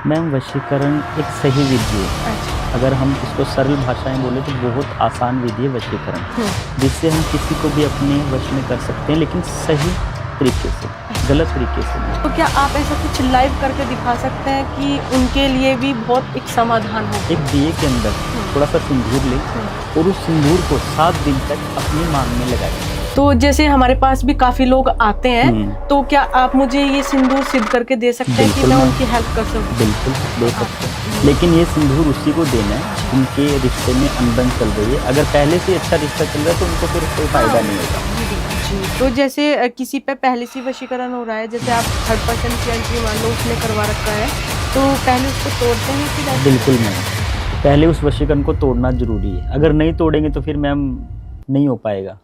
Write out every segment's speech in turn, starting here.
Ma'am वशीकरण एक सही विधि है। अच्छा। अगर हम इसको सरल भाषाएं बोले तो बहुत आसान विधि है वशीकरण, जिससे हम किसी को भी अपने वश में कर सकते हैं, लेकिन सही तरीके से, गलत तरीके से नहीं। तो क्या आप ऐसा कुछ लाइव करके दिखा सकते हैं कि उनके लिए भी बहुत एक समाधान हो? एक दिए के अंदर थोड़ा सा सिंदूर लें और उस सिंदूर को 7 दिन तक अपनी मांग में लगाएं। तो जैसे हमारे पास भी काफी लोग आते हैं, तो क्या आप मुझे ये सिंदूर सिद्ध करके दे सकते हैं कि मैं उनकी हेल्प कर सकूं? बिल्कुल दे सकते हैं, लेकिन ये सिंदूर उसी को देना है उनके रिश्ते में अनबन चल रही है। अगर पहले से अच्छा रिश्ता चल रहा है तो उनको फिर कोई फायदा नहीं होगा। जी। तो जैसे किसी पे पहले से वशीकरण हो रहा है, जैसे आप 3rd पर्सन की एंट्री मान लो उसने करवा रखा है, तो पहले उसको तोड़ते हैं कि? बिल्कुल मैम, पहले उस वशीकरण को तोड़ना जरूरी है। अगर नहीं तोड़ेंगे तो फिर मैम नहीं हो पाएगा।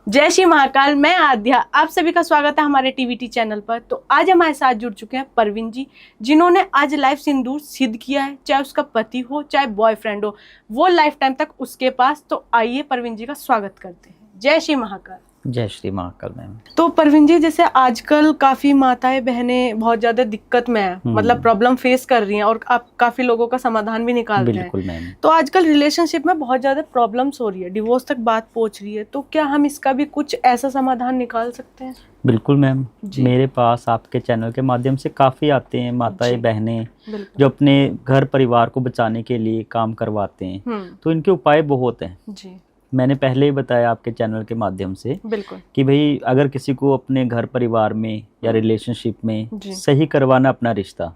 जय श्री महाकाल, मैं आद्या, आप सभी का स्वागत है हमारे टीवीटी चैनल पर। तो आज हमारे साथ जुड़ चुके हैं परवीन जी, जिन्होंने आज लाइव सिंदूर सिद्ध किया है। चाहे उसका पति हो चाहे बॉयफ्रेंड हो, वो लाइफ टाइम तक उसके पास। तो आइए परवीन जी का स्वागत करते हैं। जय श्री महाकाल। जय श्री महाकाल मैम। तो परवीन जी, जैसे आजकल काफी माताएं बहनें बहुत ज्यादा दिक्कत में है, मतलब प्रॉब्लम फेस कर रही हैं और आप काफी लोगों का समाधान भी निकालते हैं। बिल्कुल मैम। तो आजकल रिलेशनशिप में बहुत ज्यादा प्रॉब्लम्स हो रही है, डिवोर्स तक बात पहुंच रही है। तो क्या हम इसका भी कुछ ऐसा समाधान निकाल सकते हैं? बिल्कुल मैम, मेरे पास आपके चैनल के माध्यम से काफ़ी आते हैं माताएं बहनें जो अपने घर परिवार को बचाने के लिए काम करवाते हैं। तो इनके उपाय बहुत हैं जी। मैंने पहले ही बताया आपके चैनल के माध्यम से कि भाई अगर किसी को अपने घर परिवार में या रिलेशनशिप में सही करवाना अपना रिश्ता,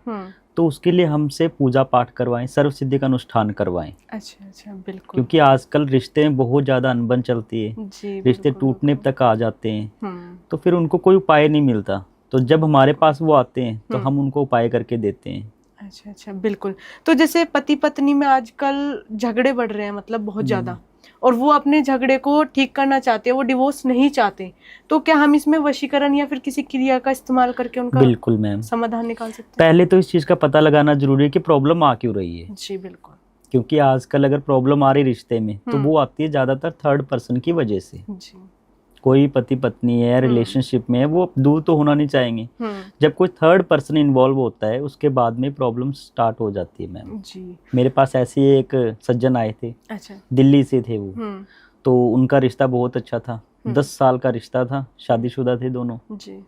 तो उसके लिए हमसे पूजा पाठ करवाएं, सर्व सिद्धि का अनुष्ठान करवाएं। अच्छा, बिल्कुल। क्योंकि आजकल रिश्ते में बहुत ज़्यादा अनबन चलती है, रिश्ते टूटने तक आ जाते हैं, तो फिर उनको कोई उपाय नहीं मिलता। तो जब हमारे पास वो आते हैं तो हम उनको उपाय करके देते हैं। अच्छा, बिल्कुल। तो जैसे पति पत्नी में आजकल झगड़े बढ़ रहे हैं, मतलब बहुत ज़्यादा, और वो अपने झगड़े को ठीक करना चाहते हैं, वो डिवोर्स नहीं चाहते, तो क्या हम इसमें वशीकरण या फिर किसी क्रिया का इस्तेमाल करके उनका बिल्कुल मैम समाधान निकाल सकते हैं? पहले तो इस चीज़ का पता लगाना जरूरी है कि प्रॉब्लम आ क्यों रही है। जी बिल्कुल। क्योंकि आजकल अगर प्रॉब्लम आ रही रिश्ते में तो वो आती है ज़्यादातर 3rd पर्सन की वजह से जी। कोई पति पत्नी है रिलेशनशिप में है, वो दूर तो होना नहीं चाहेंगे। जब कोई 3rd पर्सन इन्वॉल्व होता है उसके बाद में प्रॉब्लम स्टार्ट हो जाती है मैम जी। मेरे पास ऐसे एक सज्जन आए थे। अच्छा। दिल्ली से थे वो। तो उनका रिश्ता बहुत अच्छा था, 10 साल का रिश्ता था, शादीशुदा थे दोनों जी।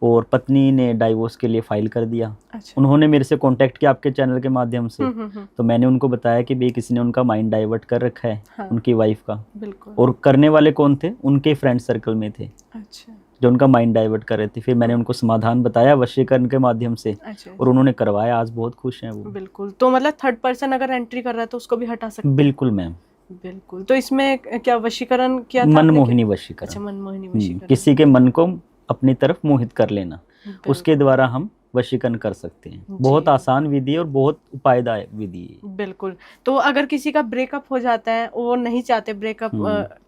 और पत्नी ने डाइवोर्स के लिए फाइल कर दिया। अच्छा। उन्होंने मेरे से कांटेक्ट किया आपके चैनल के माध्यम से। तो मैंने उनको बताया कि भाई किसी ने उनका माइंड डाइवर्ट कर रखा है। हाँ। उनकी वाइफ का। बिल्कुल। और करने वाले कौन थे? उनके फ्रेंड सर्कल में थे। अच्छा। जो उनका माइंड डाइवर्ट कर रहे थे। फिर मैंने उनको समाधान बताया वशीकरण के माध्यम से। अच्छा। और उन्होंने करवाया, आज बहुत खुश हैं वो। बिल्कुल। तो मतलब 3rd पर्सन अगर एंट्री कर रहा है तो उसको भी हटा सकते हैं? बिल्कुल मैम, बिल्कुल। तो इसमें क्या वशीकरण किया था? मनमोहिनी वशीकरण। अच्छा, मनमोहिनी वशीकरण। किसी के मन को अपनी तरफ मोहित कर लेना, उसके द्वारा हम वशीकरण कर सकते हैं। बहुत आसान विधि और बहुत उपायदायक विधि है। बिल्कुल। तो अगर किसी का ब्रेकअप हो जाता है, वो नहीं चाहते ब्रेकअप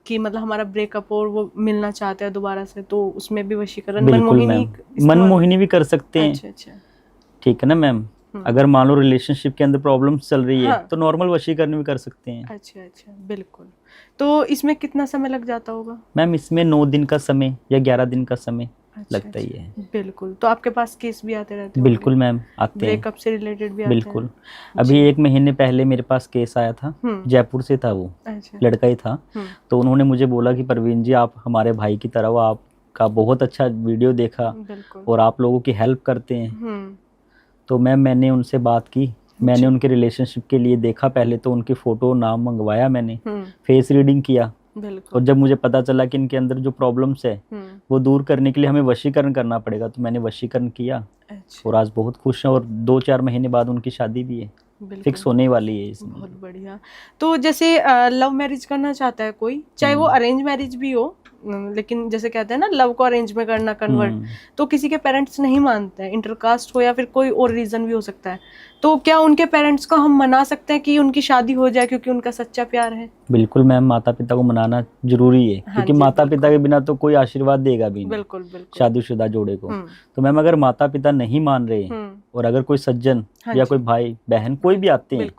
कि मतलब हमारा ब्रेकअप और वो मिलना चाहते हैं दोबारा से, तो उसमें भी वशीकरण मनमोहिनी भी कर सकते हैं। अच्छा। ठीक है ना मैम। अगर मान लो रिलेशनशिप के अंदर प्रॉब्लम चल रही है तो नॉर्मल वशीकरण भी कर सकते हैं। अच्छा, बिल्कुल। तो इसमें कितना समय लग जाता होगा? मैम इसमें 9 दिन का समय या 11 दिन का समय लगता ही है। बिल्कुल। तो आपके पास केस भी आते रहते हैं? बिल्कुल मैम, आते हैं। ब्रेकअप से रिलेटेड भी आते हैं? बिल्कुल। अभी 1 महीने पहले मेरे पास केस आया था, जयपुर से था वो। अच्छा। लड़का ही था। तो उन्होंने मुझे बोला कि परवीन जी आप हमारे भाई की तरह हो, आपका बहुत अच्छा वीडियो देखा और आप लोगों की हेल्प करते हैं। तो मैंने उनसे बात की, मैंने उनके रिलेशनशिप के लिए देखा, पहले तो उनकी फोटो नाम मंगवाया मैंने, फेस रीडिंग किया। और जब मुझे पता चला कि इनके अंदर जो प्रॉब्लम्स है वो दूर करने के लिए हमें वशीकरण करना पड़ेगा, तो मैंने वशीकरण किया। अच्छा। और आज बहुत खुश हैं और 2-4 महीने बाद उनकी शादी भी है, फिक्स होने वाली है इसमें। बहुत बढ़िया। तो जैसे लव मैरिज करना चाहता है कोई, चाहे वो अरेंज मैरिज भी हो, लेकिन जैसे कहते हैं ना लव को अरेंज में करना कन्वर्ट, तो किसी के पेरेंट्स नहीं मानते हैं, इंटरकास्ट हो या फिर कोई और रीजन भी हो सकता है, तो क्या उनके पेरेंट्स को हम मना सकते हैं कि उनकी शादी हो जाए क्योंकि उनका सच्चा प्यार है? बिल्कुल मैम, माता पिता को मनाना जरूरी है। हाँ, क्योंकि माता पिता के बिना तो कोई आशीर्वाद देगा भी नहीं। बिल्कुल शादीशुदा जोड़े को। तो मैम अगर माता पिता नहीं मान रहे और अगर कोई सज्जन या कोई भाई बहन कोई भी आते हैं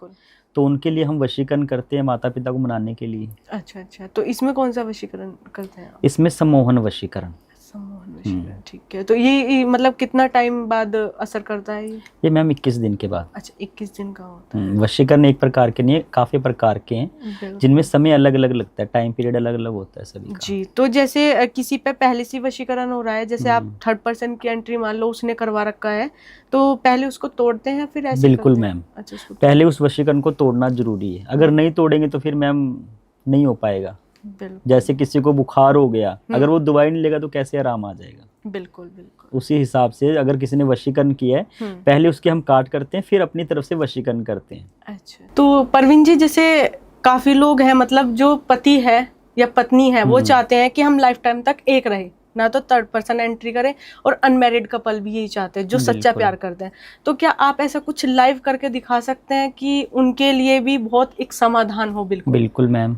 तो उनके लिए हम वशीकरण करते हैं माता पिता को मनाने के लिए। अच्छा अच्छा, तो इसमें कौन सा वशीकरण करते हैं आप? इसमें सम्मोहन वशीकरण। सम्मोहन वशीकरण, ठीक है। तो ये मतलब कितना टाइम बाद असर करता है ये मैम 21 दिन के बाद। अच्छा, 21 दिन का होता है। वशीकरण एक प्रकार के नहीं है, काफी प्रकार के हैं, बिल्कुल। जिनमें समय अलग अलग लगता है, टाइम पीरियड अलग अलग होता है सभी का। जी, तो जैसे किसी पे पहले से वशीकरण हो रहा है, जैसे आप थर्ड पर्सन की एंट्री मान लो उसने करवा रखा है, तो पहले उसको तोड़ते हैं फिर ऐसे बिल्कुल करते हैं? मैम, अच्छा, उसको पहले उस वशीकरण को तोड़ना जरूरी है। अगर नहीं तोड़ेंगे तो फिर मैम नहीं हो पाएगा। बिल्कुल जैसे किसी को बुखार हो गया, अगर वो दवाई नहीं लेगा तो कैसे आराम आ जाएगा। बिल्कुल बिल्कुल। उसी हिसाब से अगर किसी ने वशीकरण किया है, पहले उसके हम काट करते हैं, फिर अपनी तरफ से वशीकरण करते हैं। अच्छा, तो परवीन जी, जैसे काफी लोग हैं मतलब जो पति है या पत्नी है वो चाहते हैं कि हम लाइफ टाइम तक एक रहे, ना तो थर्ड पर्सन एंट्री करें, और अनमैरिड कपल भी यही चाहते हैं जो सच्चा प्यार करते हैं। तो क्या आप ऐसा कुछ लाइव करके दिखा सकते हैं कि उनके लिए भी बहुत एक समाधान हो? बिल्कुल बिल्कुल मैम,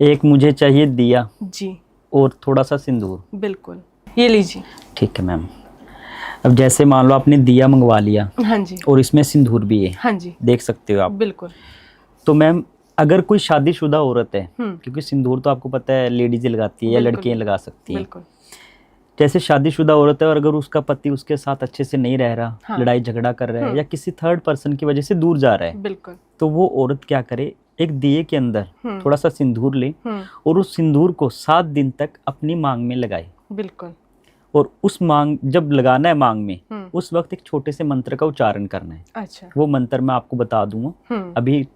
एक मुझे चाहिए दिया जी, और थोड़ा सा सिंदूर। बिल्कुल, ये लीजिए। ठीक है मैम। अब जैसे मान लो आपने दिया मंगवा लिया, हाँ जी, और इसमें सिंदूर भी है, हाँ जी, देख सकते हो आप। बिल्कुल। तो मैम अगर कोई शादीशुदा औरत है, क्योंकि सिंदूर तो आपको पता है लेडीज लगाती है या लड़कियां लगा सकती हैं। बिल्कुल। जैसे शादीशुदा औरत है और अगर उसका पति उसके साथ अच्छे से नहीं रह रहा, हाँ। लड़ाई झगड़ा कर रहा है या किसी थर्ड पर्सन की वजह से दूर जा रहा है, बिल्कुल। तो वो औरत क्या करे, एक दिए के अंदर थोड़ा सा सिंदूर ले और उस सिंदूर को 7 दिन तक अपनी मांग में लगाए। बिल्कुल। और उस मांग जब लगाना है मांग में, उस वक्त एक छोटे से मंत्र का उच्चारण करना है। अच्छा। वो मंत्र मैं आपको बता दूंगा, अभी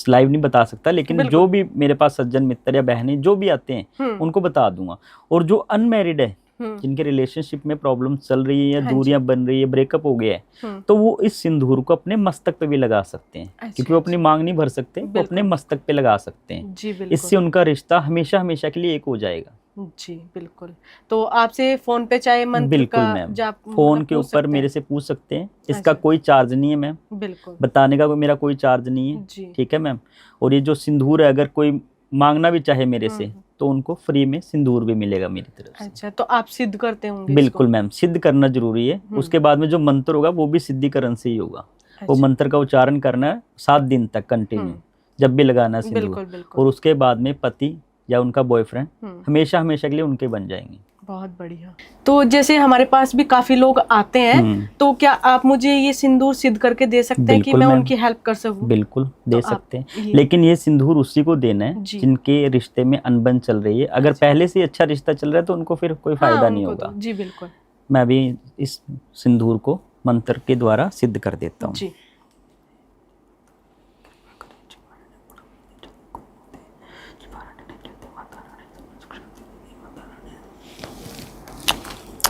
लाइव नहीं बता सकता, लेकिन जो भी मेरे पास सज्जन मित्र या बहनें जो भी आते हैं उनको बता दूंगा। और जो अनमैरिड है, जिनके रिलेशनशिप में प्रॉब्लम चल रही है या दूरियां बन रही है, ब्रेकअप हो गया है, तो वो इस सिंदूर को अपने मस्तक पे भी लगा सकते हैं। क्योंकि वो अपनी मांग नहीं भर सकते, वो अपने मस्तक पे लगा सकते हैं। जी बिल्कुल। इससे उनका रिश्ता हमेशा हमेशा के लिए एक हो जाएगा। जी बिल्कुल। तो आपसे फोन पे चाहे मंत्र बिल्कुल का मैम, जाप फोन के ऊपर मेरे से पूछ सकते हैं, इसका कोई चार्ज नहीं है मैम, बिल्कुल, बताने का मेरा कोई चार्ज नहीं है। ठीक है मैम। और ये जो सिंदूर है, अगर कोई मांगना भी चाहे मेरे से, तो उनको फ्री में सिंदूर भी मिलेगा मेरी तरफ से। अच्छा, तो आप सिद्ध करते होंगे? बिल्कुल मैम, सिद्ध करना जरूरी है। उसके बाद में जो मंत्र होगा वो भी सिद्धिकरण से ही होगा। वो मंत्र का उच्चारण करना है 7 दिन तक कंटिन्यू, जब भी लगाना है सिंदूर। और उसके बाद में पति या उनका बॉयफ्रेंड हमेशा हमेशा के लिए उनके बन जाएंगे। बहुत बढ़िया। तो जैसे हमारे पास भी काफी लोग आते हैं, तो क्या आप मुझे ये सिंदूर सिद्ध करके दे सकते हैं कि मैं उनकी हेल्प कर सकूं? बिल्कुल दे सकते हैं, लेकिन ये सिंदूर उसी को देना है जिनके रिश्ते में अनबन चल रही है। अगर पहले से अच्छा रिश्ता चल रहा है तो उनको फिर कोई फायदा नहीं होगा। जी बिल्कुल। मैं अभी इस सिंदूर को मंत्र के द्वारा सिद्ध कर देता हूँ।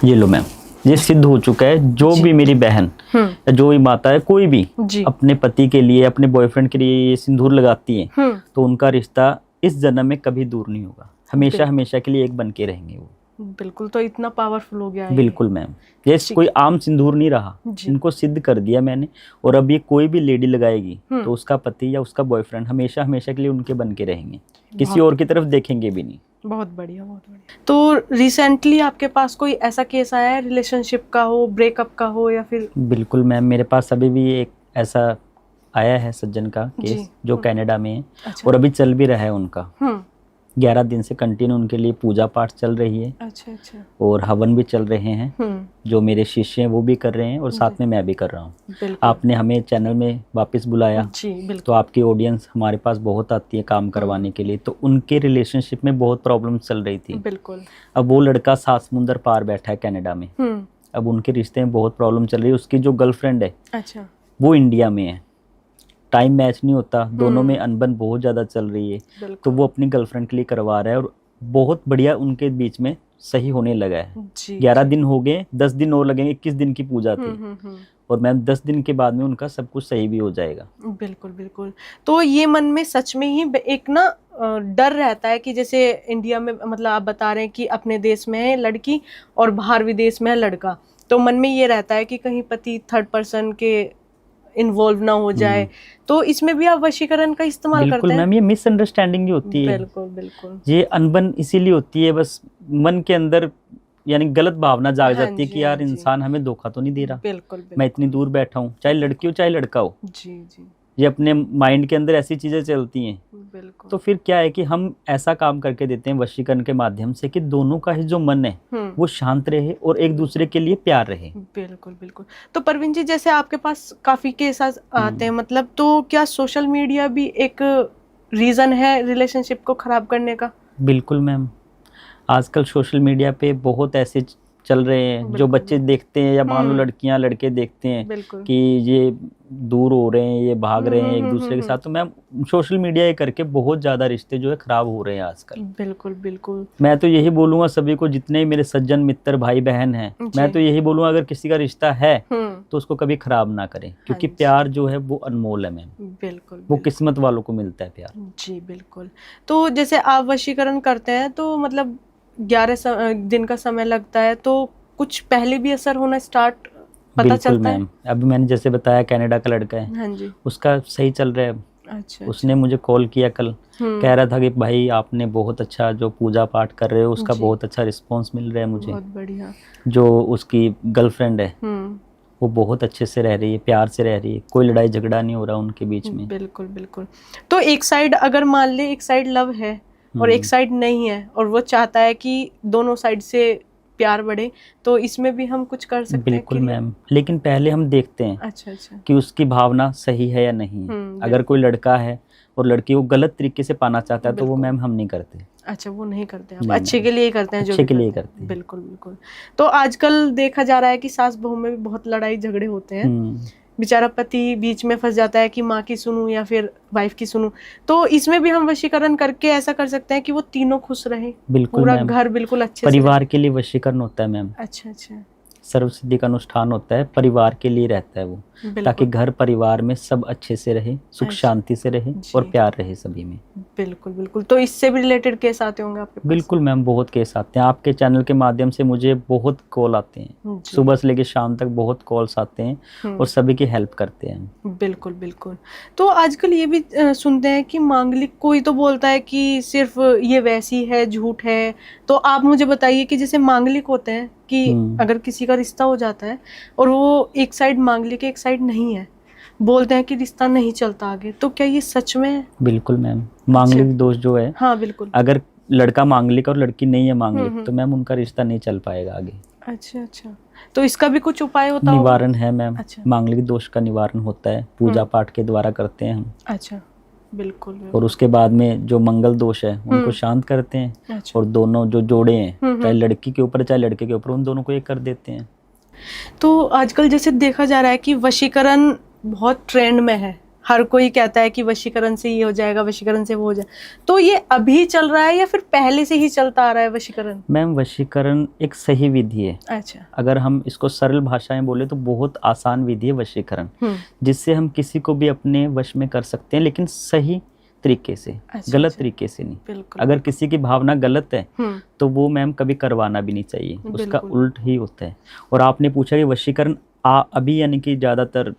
ये लो मैम, ये सिद्ध हो चुका है। जो भी मेरी बहन या जो भी माता है, कोई भी अपने पति के लिए, अपने बॉयफ्रेंड के लिए ये सिंदूर लगाती है, तो उनका रिश्ता इस जन्म में कभी दूर नहीं होगा, हमेशा हमेशा के लिए एक बन के रहेंगे वो। बिल्कुल, तो इतना पावरफुल हो गया है। बिल्कुल मैम, ये कोई आम सिंदूर नहीं रहा, इनको सिद्ध कर दिया मैंने। और अब ये कोई भी लेडी लगाएगी तो उसका पति या उसका बॉयफ्रेंड हमेशा हमेशा के लिए उनके बन के रहेंगे, किसी और की तरफ देखेंगे भी नहीं। बहुत बढ़िया, बहुत बढ़िया। तो रिसेंटली आपके पास कोई ऐसा केस आया है, रिलेशनशिप का हो, ब्रेकअप का हो, या फिर? बिल्कुल मैम, मेरे पास अभी भी एक ऐसा आया है सज्जन का केस, जो कनाडा में है। अच्छा। और अभी चल भी रहा है उनका। 11 दिन से कंटिन्यू उनके लिए पूजा पाठ चल रही है। अच्छा अच्छा। और हवन भी चल रहे हैं, जो मेरे शिष्य हैं वो भी कर रहे हैं, और साथ में मैं भी कर रहा हूँ। आपने हमें चैनल में वापस बुलाया, तो आपकी ऑडियंस हमारे पास बहुत आती है काम करवाने के लिए। तो उनके रिलेशनशिप में बहुत प्रॉब्लम चल रही थी। बिल्कुल। अब वो लड़का 7 समुंदर पार बैठा है कनाडा में। अब उनके रिश्ते में बहुत प्रॉब्लम चल रही है। उसकी जो गर्लफ्रेंड है, अच्छा, वो इंडिया में है, टाइम मैच नहीं होता, दोनों में अनबन बहुत ज्यादा चल रही है। तो वो अपनी गर्लफ्रेंड के लिए करवा रहा है, और बहुत बढ़िया उनके बीच में सही होने लगा है। 11 दिन हो गए, 10 दिन और लगेंगे, 21 दिन की पूजा थी। और मैम 10 दिन के बाद में उनका सब कुछ सही भी हो जाएगा। बिल्कुल बिल्कुल। तो ये मन में सच में ही एक ना डर रहता है कि जैसे इंडिया में, मतलब आप बता रहे हैं कि अपने देश में है लड़की और बाहर विदेश में है लड़का, तो मन में ये रहता है कि कहीं पति थर्ड पर्सन के इन्वॉल्व ना हो जाए। तो इसमें भी आप वशीकरण का इस्तेमाल करते हैं? बिल्कुल मैम, ये मिसअंडरस्टैंडिंग ही होती है। बिल्कुल बिल्कुल। ये अनबन इसीलिए होती है, बस मन के अंदर यानी गलत भावना जाग जाती है कि यार इंसान हमें धोखा तो नहीं दे रहा। बिल्कुल, मैं इतनी दूर बैठा हूँ, चाहे लड़की हो चाहे लड़का हो। जी जी। ये अपने माइंड के अंदर ऐसी चीजें चलती हैं, बिल्कुल। तो फिर क्या है कि हम ऐसा काम करके देते हैं वशीकरण के माध्यम से कि दोनों का ही जो मन है वो शांत रहे और एक दूसरे के लिए प्यार रहे। बिल्कुल बिल्कुल। तो परवीन जी, जैसे आपके पास काफी केसेस आते हैं, मतलब तो क्या सोशल मीडिया भी एक रीजन है रिलेशनशिप को खराब करने का? बिल्कुल मैम, आजकल सोशल मीडिया पे बहुत ऐसे चल रहे हैं जो बच्चे देखते हैं, या मान लो लड़कियां लड़के देखते हैं कि ये दूर हो रहे हैं, ये भाग रहे हैं एक दूसरे के साथ, तो मैम सोशल मीडिया ये करके बहुत ज्यादा रिश्ते जो है खराब हो रहे हैं आजकल। बिल्कुल बिल्कुल। मैं तो यही बोलूंगा सभी को, जितने मेरे सज्जन मित्र भाई बहन हैं, मैं तो यही बोलूंगा अगर किसी का रिश्ता है तो उसको कभी खराब ना करें, क्योंकि प्यार जो है वो अनमोल है मैम। बिल्कुल, वो किस्मत वालों को मिलता है प्यार। जी बिल्कुल। तो जैसे आप वशीकरण करते हैं तो मतलब 11 दिन का समय लगता है, तो कुछ पहले भी असर होना स्टार्ट पता चलता है? बिल्कुल मैम, अभी मैंने जैसे बताया कनाडा का लड़का है, हाँ जी, उसका सही चल रहा है। अच्छा, उसने मुझे कॉल किया कल, कह रहा था कि भाई आपने बहुत अच्छा जो पूजा पाठ कर रहे हो उसका बहुत अच्छा रिस्पांस मिल रहा है मुझे। बहुत बढ़िया। जो उसकी गर्लफ्रेंड है वो बहुत अच्छे से रह रही है, प्यार से रह रही है, कोई लड़ाई झगड़ा नहीं हो रहा उनके बीच में। बिल्कुल बिल्कुल। तो एक साइड अगर मान ले एक साइड लव है और एक साइड नहीं है, और वो चाहता है कि दोनों साइड से प्यार बढ़े, तो इसमें भी हम कुछ कर सकते हैं? बिल्कुल मैम, लेकिन पहले हम देखते हैं अच्छा कि उसकी भावना सही है या नहीं है। अगर कोई लड़का है और लड़की को गलत तरीके से पाना चाहता है तो वो मैम हम नहीं करते। अच्छा, वो नहीं करते आप, अच्छे के लिए ही करते हैं, जो अच्छे के लिए करते हैं। बिल्कुल बिल्कुल। तो आजकल देखा जा रहा है कि सास बहू में भी बहुत लड़ाई झगड़े होते हैं, बेचारा पति बीच में फंस जाता है कि माँ की सुनूं या फिर वाइफ की सुनूं, तो इसमें भी हम वशीकरण करके ऐसा कर सकते हैं कि वो तीनों खुश रहे, पूरा घर बिल्कुल अच्छे से। परिवार के लिए वशीकरण होता है मैम। अच्छा, सर्वसिद्धि का अनुष्ठान होता है, परिवार के लिए रहता है वो, ताकि घर परिवार में सब अच्छे से रहे, सुख शांति से रहे और प्यार रहे सभी में। बिल्कुल बिल्कुल। तो इससे भी रिलेटेड केस आते होंगे आपके पास? बिल्कुल मैम, बहुत केस आते हैं। आपके चैनल के माध्यम से मुझे बहुत कॉल आते हैं, सुबह से लेकर शाम तक बहुत कॉल्स आते हैं और सभी की हेल्प करते हैं। बिल्कुल बिल्कुल। तो आजकल ये भी सुनते हैं कि मांगलिक, कोई तो बोलता है कि सिर्फ ये वैसी है, झूठ है, तो आप मुझे बताइए कि जैसे मांगलिक होते हैं कि अगर किसी का रिश्ता हो जाता है और वो एक साइड मांगलिक एक साइड नहीं है, बोलते हैं कि रिश्ता नहीं चलता आगे, तो क्या ये सच में है? बिल्कुल मैम, मांगलिक दोष जो है, हाँ बिल्कुल, अगर लड़का मांगलिक और लड़की नहीं है मांगलिक तो मैम उनका रिश्ता नहीं चल पाएगा आगे। अच्छा, तो इसका भी कुछ उपाय होता है? निवारण है मैम। अच्छा। मांगलिक दोष का निवारण होता है, पूजा पाठ के द्वारा करते हैं हम। अच्छा, बिल्कुल। और उसके बाद में जो मंगल दोष है उनको शांत करते हैं। अच्छा। और दोनों जो जोड़े हैं, चाहे लड़की के ऊपर चाहे लड़के के ऊपर, उन दोनों को एक कर देते हैं। तो आजकल जैसे देखा जा रहा है कि वशीकरण बहुत ट्रेंड में है, हर कोई कहता है कि वशीकरण से ये हो जाएगा, वशीकरण से वो हो जाएगा, तो ये अभी चल रहा है या फिर पहले से ही चलता आ रहा है वशीकरण? मैम, वशीकरण एक सही विधि है। अच्छा। अगर हम इसको सरल भाषा में बोले तो बहुत आसान विधि है वशीकरण, जिससे हम किसी को भी अपने वश में कर सकते हैं, लेकिन सही तरीके से। अच्छा, गलत तरीके से नहीं। अगर किसी की भावना गलत है तो वो मैम कभी करवाना भी नहीं चाहिए, उसका उल्ट ही होता है। और आपने पूछा कि वशीकरण अभी यानी कि ज्यादातर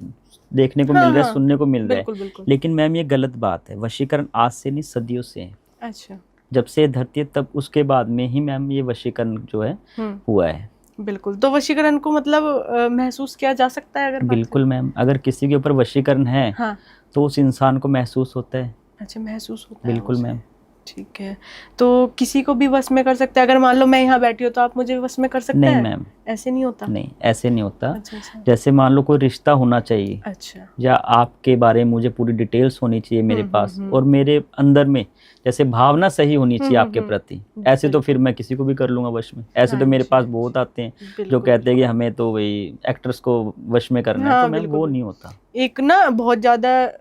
देखने को मिल रहा है, सुनने को मिल रहा है, लेकिन मैम ये गलत बात है। वशीकरण आज से नहीं, सदियों से है। अच्छा। जब से धरती है तब उसके बाद में ही मैम ये वशीकरण जो है हुआ है। बिल्कुल। तो वशीकरण को मतलब महसूस किया जा सकता है अगर? बिल्कुल मैम, अगर किसी के ऊपर वशीकरण है तो उस इंसान को महसूस होता है। अच्छा, महसूस होता है। बिल्कुल मैम। ठीक है, तो किसी को भी वश में कर सकते हैं? अगर मान लो मैं यहाँ बैठी हूँ तो आप मुझे वश में कर सकते हैं? नहीं मैम, ऐसे नहीं होता। नहीं, ऐसे नहीं होता। अच्छा। जैसे मान लो कोई रिश्ता होना चाहिए। अच्छा। या आपके बारे में मुझे पूरी डिटेल्स होनी चाहिए मेरे पास, और मेरे अंदर में जैसे भावना सही होनी चाहिए आपके प्रति। ऐसे तो फिर मैं किसी को भी कर लूंगा वश में। ऐसे तो मेरे पास बहुत आते हैं जो कहते हैं कि हमें तो वही एक्टर्स को वश में करना है, तो मैम वो नहीं होता। एक ना बहुत ज्यादा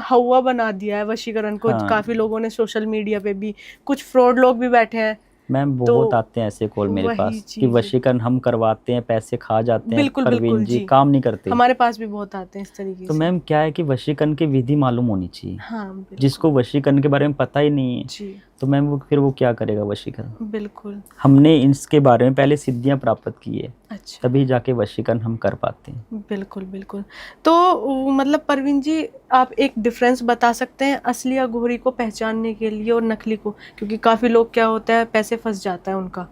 हवा बना दिया है वशीकरण को। काफी लोगों ने सोशल मीडिया पे भी, कुछ फ्रॉड लोग भी बैठे हैं मैम, बहुत आते हैं ऐसे कॉल मेरे पास कि वशीकरण हम करवाते हैं, पैसे खा जाते हैं। बिल्कुल जी, काम नहीं करते। हमारे पास भी बहुत आते हैं इस तरीके से। तो मैम क्या है कि वशीकरण की विधि मालूम होनी चाहिए। हाँ, जिसको वशीकरण के बारे में पता ही नहीं है तो मैम वो क्या करेगा वशीकरण? बिल्कुल। हमने इसके बारे में पहले सिद्धियां प्राप्त की है। अच्छा। तभी जाके वशीकरण हम कर पाते हैं। बिल्कुल। तो मतलब परवीन जी, आप एक डिफरेंस बता सकते हैं असली या गोरी को पहचानने के लिए और नकली को? क्योंकि काफी लोग क्या होता है, पैसे फंस जाता है उनका,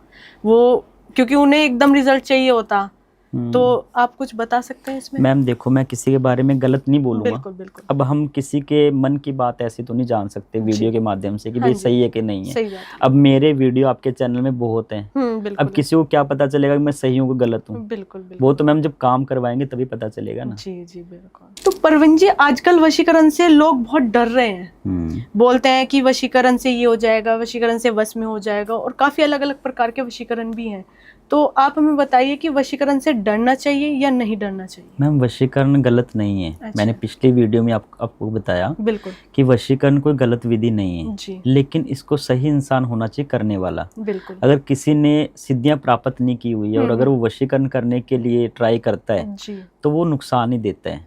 वो क्योंकि उन्हें एकदम रिजल्ट चाहिए होता, तो आप कुछ बता सकते हैं इसमें? मैम देखो, मैं किसी के बारे में गलत नहीं बोलूंगा। बिल्कुल बिल्कुल। अब हम किसी के मन की बात ऐसे तो नहीं जान सकते वीडियो के माध्यम से कि भाई सही है कि नहीं है। सही बात है। अब मेरे वीडियो आपके चैनल में बहुत हैं, बिल्कुल। अब किसी को क्या पता चलेगा कि मैं सही हूँ कि गलत हूँ? बिल्कुल बिल्कुल। वो तो मैम जब काम करवाएंगे तभी पता चलेगा ना। जी जी बिल्कुल। तो परवीन जी, आजकल वशीकरण से लोग बहुत डर रहे हैं। बोलते हैं कि वशीकरण से ये हो जाएगा, वशीकरण से वश में हो जाएगा, और काफी अलग अलग प्रकार के वशीकरण भी हैं। तो आप हमें बताइए कि वशीकरण से डरना चाहिए या नहीं डरना चाहिए? मैम वशीकरण गलत नहीं है। अच्छा। मैंने पिछली वीडियो में आपको बताया बिल्कुल कि वशीकरण कोई गलत विधि नहीं है जी। लेकिन इसको सही इंसान होना चाहिए करने वाला। बिल्कुल। अगर किसी ने सिद्धियां प्राप्त नहीं की हुई है और अगर वो वशीकरण करने के लिए ट्राई करता है जी। तो वो नुकसान ही देता है,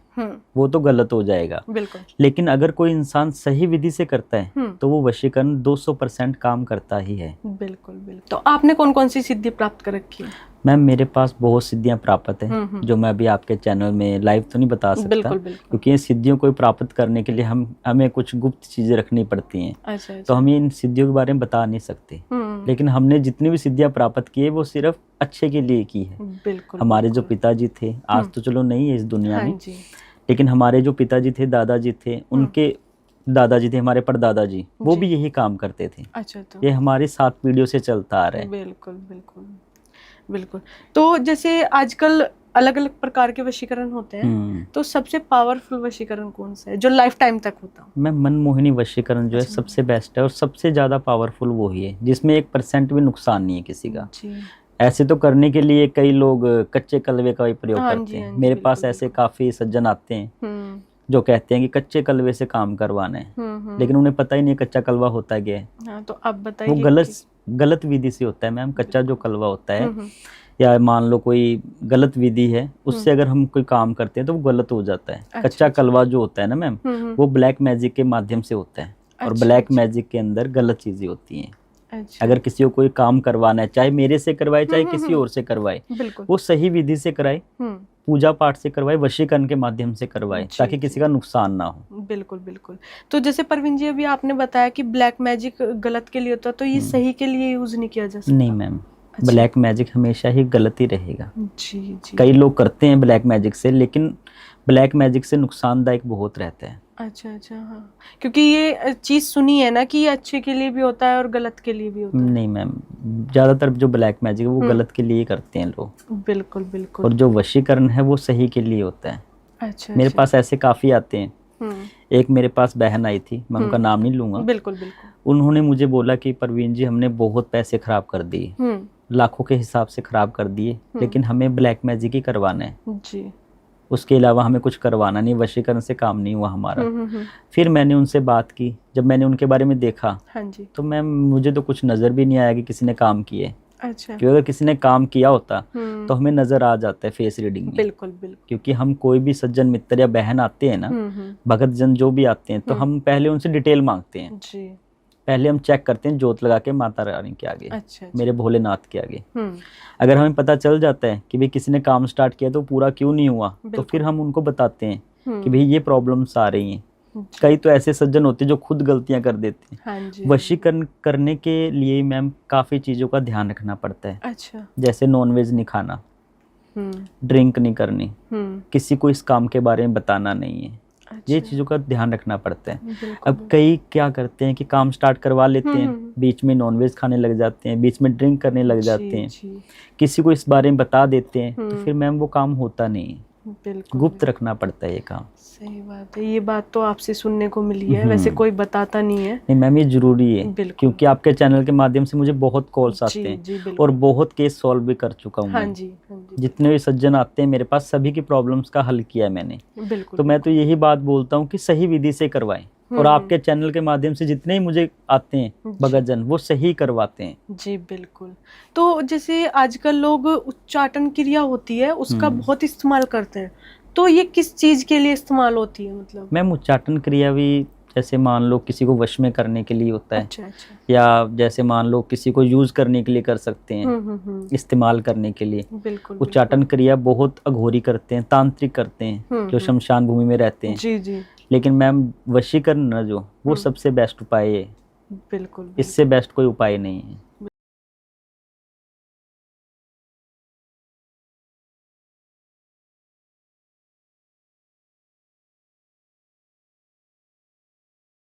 वो तो गलत हो जाएगा। बिल्कुल। लेकिन अगर कोई इंसान सही विधि से करता है तो वो वशीकरण 200% काम करता ही है। बिल्कुल बिल्कुल। तो आपने कौन कौन सी सिद्धि प्राप्त कर रखी है? मैम मेरे पास बहुत सिद्धियां प्राप्त है जो मैं अभी आपके चैनल में लाइव तो नहीं बता सकता। बिल्कुल बिल्कुल। क्योंकि ये सिद्धियों को प्राप्त करने के लिए हमें कुछ गुप्त चीजें रखनी पड़ती हैं। अच्छा, अच्छा। तो हम इन सिद्धियों के बारे में बता नहीं सकते। लेकिन हमने जितनी भी सिद्धियां प्राप्त की है वो सिर्फ अच्छे के लिए की है। बिल्कुल। हमारे जो पिताजी थे, आज तो चलो नहीं है इस दुनिया में, जी। लेकिन हमारे जो पिताजी थे, दादाजी थे, उनके दादाजी थे, हमारे परदादाजी, वो भी यही काम करते थे। अच्छा। तो ये हमारी 7 पीढ़ियों से चलता आ रहा है। बिल्कुल बिल्कुल बिल्कुल। तो जैसे आजकल अलग अलग प्रकार के वशीकरण होते हैं, तो सबसे पावरफुल वशीकरण कौन सा है जो लाइफ टाइम तक होता है? मैं मनमोहिनी वशीकरण जो है सबसे बेस्ट है और सबसे ज्यादा पावरफुल वो ही है जिसमें 1% भी नुकसान नहीं है किसी का। ऐसे तो करने के लिए कई लोग कच्चे कलवे का भी प्रयोग करते हैं। मेरे पास ऐसे काफी सज्जन आते हैं जो कहते हैं कि कच्चे कलवे से काम करवाना है, लेकिन उन्हें पता ही नहीं कच्चा कलवा होता क्या है। तो आप बताइए। वो गलत विधि से होता है मैम। कच्चा जो कलवा होता है या मान लो कोई गलत विधि है, उससे अगर हम कोई काम करते हैं तो वो गलत हो जाता है। कच्चा कलवा जो होता है ना मैम, वो ब्लैक मैजिक के माध्यम से होता है और ब्लैक मैजिक के अंदर गलत चीजें होती हैं। अगर किसी को कोई काम करवाना है, चाहे मेरे से करवाए चाहे किसी और से करवाए, वो सही विधि से कराए, पूजा पाठ से करवाए, वशीकरण के माध्यम से करवाए, ताकि किसी का नुकसान ना हो। बिल्कुल बिल्कुल। तो जैसे परवीन जी, अभी आपने बताया कि ब्लैक मैजिक गलत के लिए होता है, तो ये सही के लिए यूज नहीं किया जा सकता? नहीं मैम, ब्लैक मैजिक हमेशा ही गलत ही रहेगा। जी जी। कई लोग करते हैं ब्लैक मैजिक से, लेकिन ब्लैक मैजिक से नुकसानदायक बहुत रहता है। अच्छा अच्छा। हाँ, क्योंकि ये चीज सुनी है ना कि ये अच्छे के लिए भी होता है और गलत के लिए भी होता है। नहीं मैम, ज्यादातर जो ब्लैक मैजिक है वो गलत के लिए करते हैं लोग। बिल्कुल बिल्कुल। और जो वशीकरण है वो सही के लिए होता है। अच्छा। मेरे पास ऐसे काफी आते हैं। एक मेरे पास बहन आई थी, मैं उनका नाम नहीं लूंगा। बिल्कुल बिल्कुल। उन्होंने मुझे बोला कि परवीन जी, हमने बहुत पैसे खराब कर दिए, लाखों के हिसाब से खराब कर दिए, लेकिन हमें ब्लैक मैजिक ही करवाना है जी, उसके अलावा हमें कुछ करवाना नहीं, वशीकरण से काम नहीं हुआ हमारा। फिर मैंने उनसे बात की, जब मैंने उनके बारे में देखा, हाँ जी, तो मैम मुझे तो कुछ नजर भी नहीं आया कि किसी ने काम किए। अच्छा। क्योंकि अगर किसी ने काम किया होता तो हमें नजर आ जाता है फेस रीडिंग में। बिल्कुल बिल्कुल। क्योंकि हम कोई भी सज्जन मित्र या बहन आते हैं ना, भगत जन जो भी आते हैं, तो हम पहले उनसे डिटेल मांगते हैं जी। पहले हम चेक करते हैं जोत लगा के माता रानी के आगे, अच्छा। मेरे भोलेनाथ के आगे। अगर हमें पता चल जाता है कि भाई किसी ने काम स्टार्ट किया तो पूरा क्यों नहीं हुआ, तो फिर हम उनको बताते हैं कि भाई ये प्रॉब्लम्स आ रही हैं। कई तो ऐसे सज्जन होते हैं जो खुद गलतियां कर देते हैं। हाँ, वशीकरण करने के लिए मैम काफी चीजों का ध्यान रखना पड़ता है। अच्छा। जैसे नॉनवेज नहीं खाना, ड्रिंक नहीं करनी, किसी को इस काम के बारे में बताना नहीं है। अच्छा। ये चीजों का ध्यान रखना पड़ता है। अब कई क्या करते हैं कि काम स्टार्ट करवा लेते हैं, बीच में नॉनवेज खाने लग जाते हैं, बीच में ड्रिंक करने लग जाते हैं, किसी को इस बारे में बता देते हैं, तो फिर मैम वो काम होता नहीं है। गुप्त रखना पड़ता है ये काम। सही बात है, ये बात तो आपसे सुनने को मिली है, वैसे कोई बताता नहीं है। नहीं मैम, ये जरूरी है, क्योंकि आपके चैनल के माध्यम से मुझे बहुत कॉल्स आते हैं और बहुत केस सॉल्व भी कर चुका हूँ। हाँ जी, जितने भी सज्जन आते हैं मेरे पास, सभी की प्रॉब्लम्स का हल किया है मैंने। तो मैं तो यही बात बोलता हूँ कि सही विधि से करवाएं, और आपके चैनल के माध्यम से जितने ही मुझे आते हैं भगतजन, वो सही करवाते हैं जी। बिल्कुल। तो जैसे आजकल लोग उच्चाटन क्रिया होती है उसका बहुत इस्तेमाल करते हैं, तो ये किस चीज के लिए इस्तेमाल होती है? मतलब मैम उच्चाटन क्रिया भी जैसे मान लो किसी को वश में करने के लिए होता है। अच्छा, अच्छा। या जैसे मान लो किसी को यूज करने के लिए कर सकते हैं, इस्तेमाल करने के लिए। बिल्कुल। उच्चाटन क्रिया बहुत अघोरी करते हैं, तांत्रिक करते हैं, जो शमशान भूमि में रहते हैं जी जी। लेकिन मैम वशीकरण जो वो सबसे बेस्ट उपाय है। बिल्कुल। इससे बेस्ट कोई उपाय नहीं है।